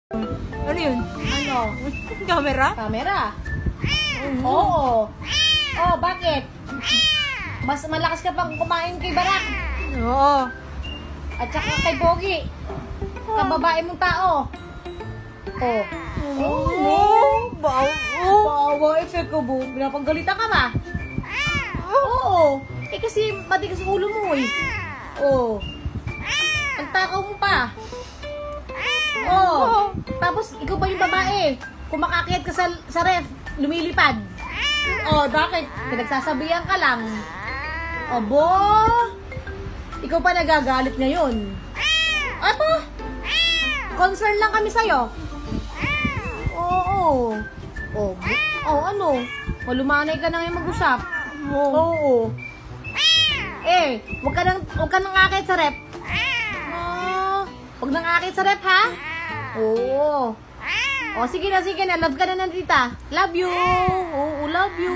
Ano yun? Ano? Camera? Camera? Oo. Oh, bakit? Mas malakas ka pang kumain kay Barak. Oo. At saka kay Pogi. Kababae mong tao. Oh. Oo. Baw. Bawa, effect ko, bu. Pinapagalitan ka ba? Oo. Eh kasi matigas ang ulo mo eh. Oo. Ang takaw mo pa. Oo. Tapos ikaw pa yung babae. Kumakakyat ka sa ref, lumilipad. Oh, bakit? Pinagsasabihan ka lang. Abo! Ikaw pa nagagalit ngayon. Apo! Concern lang kami sa'yo. Oo. Oh, ano? Malumanay ka na ngayon mag-usap. Oo. Eh, wag ka nang akit sa rep. Wag nang akit sa rep, ha? Oo. Oh, sige na. Love ka na ng tita. Love you. Oo, love you.